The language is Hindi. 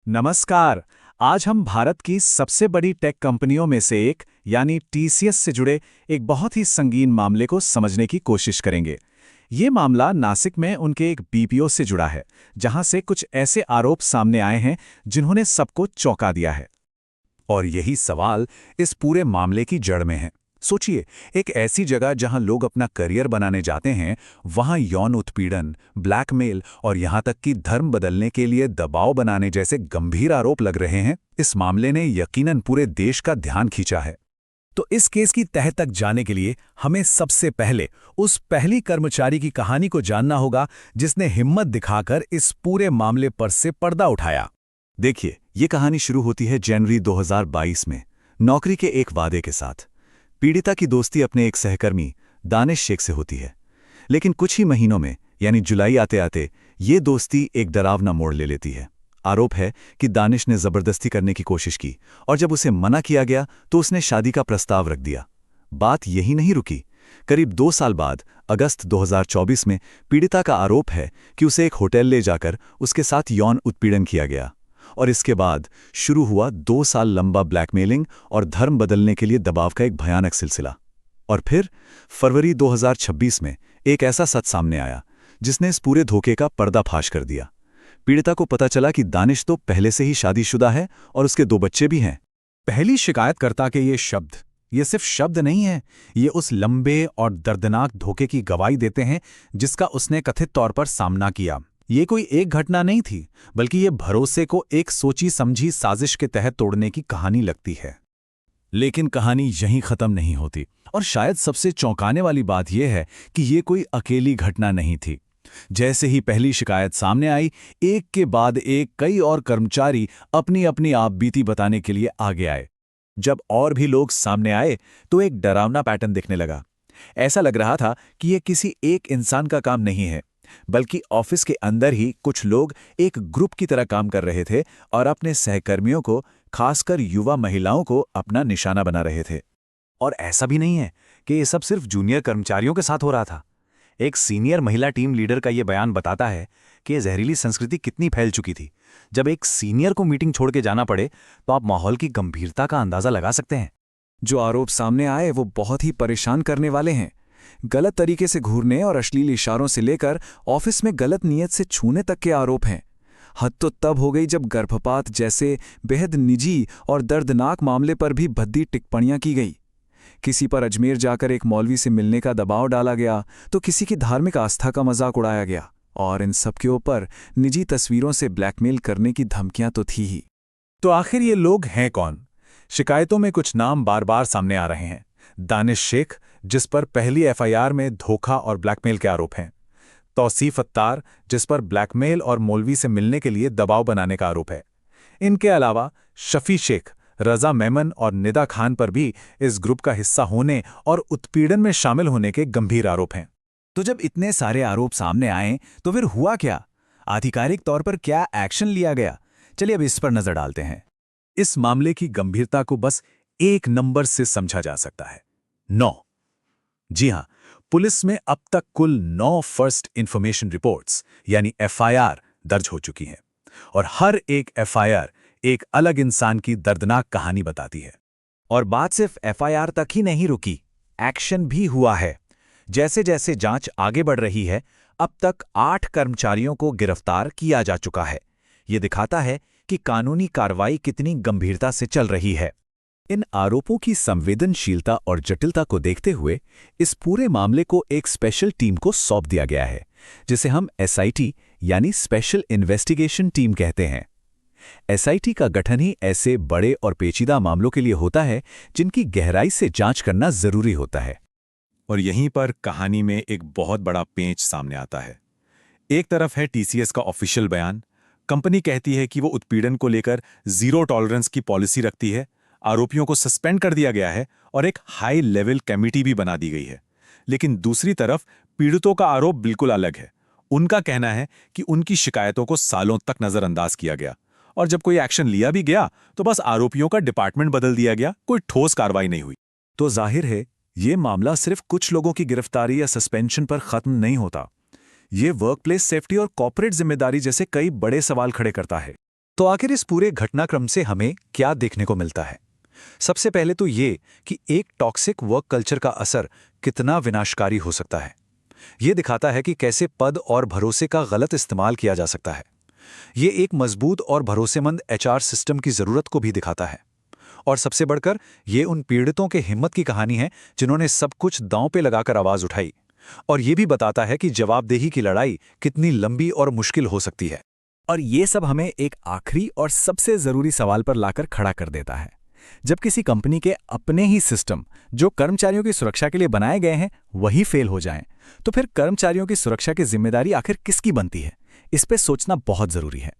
नमस्कार। आज हम भारत की सबसे बड़ी टेक कंपनियों में से एक यानी टीसीएस से जुड़े एक बहुत ही संगीन मामले को समझने की कोशिश करेंगे। ये मामला नासिक में उनके एक बीपीओ से जुड़ा है, जहां से कुछ ऐसे आरोप सामने आए हैं जिन्होंने सबको चौंका दिया है। और यही सवाल इस पूरे मामले की जड़ में है। सोचिए, एक ऐसी जगह जहां लोग अपना करियर बनाने जाते हैं, वहां यौन उत्पीड़न, ब्लैकमेल और यहां तक कि धर्म बदलने के लिए दबाव बनाने जैसे गंभीर आरोप लग रहे हैं। इस मामले ने यकीनन पूरे देश का ध्यान खींचा है। तो इस केस की तह तक जाने के लिए हमें सबसे पहले उस पहली कर्मचारी की कहानी को जानना होगा जिसने हिम्मत दिखाकर इस पूरे मामले पर से पर्दा उठाया। देखिए, ये कहानी शुरू होती है जनवरी 2022 में, नौकरी के एक वादे के साथ। पीड़िता की दोस्ती अपने एक सहकर्मी दानिश शेख से होती है, लेकिन कुछ ही महीनों में यानी जुलाई आते आते ये दोस्ती एक डरावना मोड़ ले लेती है। आरोप है कि दानिश ने जबरदस्ती करने की कोशिश की और जब उसे मना किया गया तो उसने शादी का प्रस्ताव रख दिया। बात यही नहीं रुकी। करीब 2 साल बाद अगस्त 2024 में पीड़िता का आरोप है कि उसे एक होटल ले जाकर उसके साथ यौन उत्पीड़न किया गया और इसके बाद शुरू हुआ 2 साल लंबा ब्लैकमेलिंग और धर्म बदलने के लिए दबाव का एक भयानक सिलसिला। और फिर फरवरी 2026 में एक ऐसा सच सामने आया जिसने इस पूरे धोखे का पर्दाफाश कर दिया। पीड़िता को पता चला कि दानिश तो पहले से ही शादीशुदा है और उसके 2 बच्चे भी हैं। पहली शिकायतकर्ता के ये सिर्फ शब्द नहीं है, ये उस लंबे और दर्दनाक धोखे की गवाही देते हैं जिसका उसने कथित तौर पर सामना किया। ये कोई एक घटना नहीं थी, बल्कि ये भरोसे को एक सोची समझी साजिश के तहत तोड़ने की कहानी लगती है। लेकिन कहानी यहीं खत्म नहीं होती, और शायद सबसे चौंकाने वाली बात यह है कि ये कोई अकेली घटना नहीं थी। जैसे ही पहली शिकायत सामने आई, एक के बाद एक कई और कर्मचारी अपनी अपनी आपबीती बताने के लिए आगे आए। जब और भी लोग सामने आए तो एक डरावना पैटर्न दिखने लगा। ऐसा लग रहा था कि यह किसी एक इंसान का काम नहीं है, बल्कि ऑफिस के अंदर ही कुछ लोग एक ग्रुप की तरह काम कर रहे थे और अपने सहकर्मियों को, खासकर युवा महिलाओं को, अपना निशाना बना रहे थे। और ऐसा भी नहीं है कि ये सब सिर्फ जूनियर कर्मचारियों के साथ हो रहा था। एक सीनियर महिला टीम लीडर का ये बयान बताता है कि ये जहरीली संस्कृति कितनी फैल चुकी थी। जब एक सीनियर को मीटिंग छोड़ के जाना पड़े तो आप माहौल की गंभीरता का अंदाजा लगा सकते हैं। जो आरोप सामने आए वो बहुत ही परेशान करने वाले हैं। गलत तरीके से घूरने और अश्लील इशारों से लेकर ऑफिस में गलत नीयत से छूने तक के आरोप हैं। हद तो तब हो गई जब गर्भपात जैसे बेहद निजी और दर्दनाक मामले पर भी भद्दी टिप्पणियां की गई। किसी पर अजमेर जाकर एक मौलवी से मिलने का दबाव डाला गया, तो किसी की धार्मिक आस्था का मजाक उड़ाया गया, और इन सब के ऊपर निजी तस्वीरों से ब्लैकमेल करने की धमकियां तो थी ही। तो आखिर ये लोग हैं कौन? शिकायतों में कुछ नाम बार बार सामने आ रहे हैं। दानिश शेख, जिस पर पहली एफआईआर में धोखा और ब्लैकमेल के आरोप हैं। तौसीफ अत्तार, जिस पर ब्लैकमेल और मौलवी से मिलने के लिए दबाव बनाने का आरोप है। इनके अलावा शफी शेख, रजा मेमन और निदा खान पर भी इस ग्रुप का हिस्सा होने और उत्पीड़न में शामिल होने के गंभीर आरोप हैं। तो जब इतने सारे आरोप सामने आए तो फिर हुआ क्या? आधिकारिक तौर पर क्या एक्शन लिया गया? चलिए अब इस पर नजर डालते हैं। इस मामले की गंभीरता को बस एक नंबर से समझा जा सकता है: 9। जी हां, पुलिस में अब तक कुल 9 फर्स्ट इंफॉर्मेशन रिपोर्ट्स यानी एफआईआर दर्ज हो चुकी हैं, और हर एक एफआईआर एक अलग इंसान की दर्दनाक कहानी बताती है। और बात सिर्फ एफआईआर तक ही नहीं रुकी, एक्शन भी हुआ है। जैसे जैसे जांच आगे बढ़ रही है, अब तक 8 कर्मचारियों को गिरफ्तार किया जा चुका है। ये दिखाता है कि कानूनी कार्रवाई कितनी गंभीरता से चल रही है। इन आरोपों की संवेदनशीलता और जटिलता को देखते हुए इस पूरे मामले को एक स्पेशल टीम को सौंप दिया गया है, जिसे हम एसआईटी यानी स्पेशल इन्वेस्टिगेशन टीम कहते हैं। एसआईटी का गठन ही ऐसे बड़े और पेचीदा मामलों के लिए होता है जिनकी गहराई से जांच करना जरूरी होता है। और यहीं पर कहानी में एक बहुत बड़ा पेंच सामने आता है। एक तरफ है टीसीएस का ऑफिशियल बयान। कंपनी कहती है कि वो उत्पीड़न को लेकर 0 टॉलरेंस की पॉलिसी रखती है, आरोपियों को सस्पेंड कर दिया गया है और एक हाई लेवल कमेटी भी बना दी गई है। लेकिन दूसरी तरफ पीड़ितों का आरोप बिल्कुल अलग है। उनका कहना है कि उनकी शिकायतों को सालों तक नजरअंदाज किया गया, और जब कोई एक्शन लिया भी गया तो बस आरोपियों का डिपार्टमेंट बदल दिया गया, कोई ठोस कार्रवाई नहीं हुई। तो जाहिर है ये मामला सिर्फ कुछ लोगों की गिरफ्तारी या सस्पेंशन पर खत्म नहीं होता। ये वर्कप्लेस सेफ्टी और कॉर्पोरेट जिम्मेदारी जैसे कई बड़े सवाल खड़े करता है। तो आखिर इस पूरे घटनाक्रम से हमें क्या देखने को मिलता है? सबसे पहले तो ये कि एक टॉक्सिक वर्क कल्चर का असर कितना विनाशकारी हो सकता है। ये दिखाता है कि कैसे पद और भरोसे का गलत इस्तेमाल किया जा सकता है। ये एक मजबूत और भरोसेमंद एचआर सिस्टम की जरूरत को भी दिखाता है। और सबसे बढ़कर ये उन पीड़ितों के हिम्मत की कहानी है जिन्होंने सब कुछ दांव पे लगाकर आवाज उठाई। और ये भी बताता है कि जवाबदेही की लड़ाई कितनी लंबी और मुश्किल हो सकती है। और ये सब हमें एक आखिरी और सबसे जरूरी सवाल पर लाकर खड़ा कर देता है। जब किसी कंपनी के अपने ही सिस्टम जो कर्मचारियों की सुरक्षा के लिए बनाए गए हैं वही फेल हो जाएं, तो फिर कर्मचारियों की सुरक्षा की जिम्मेदारी आखिर किसकी बनती है? इस पे सोचना बहुत जरूरी है।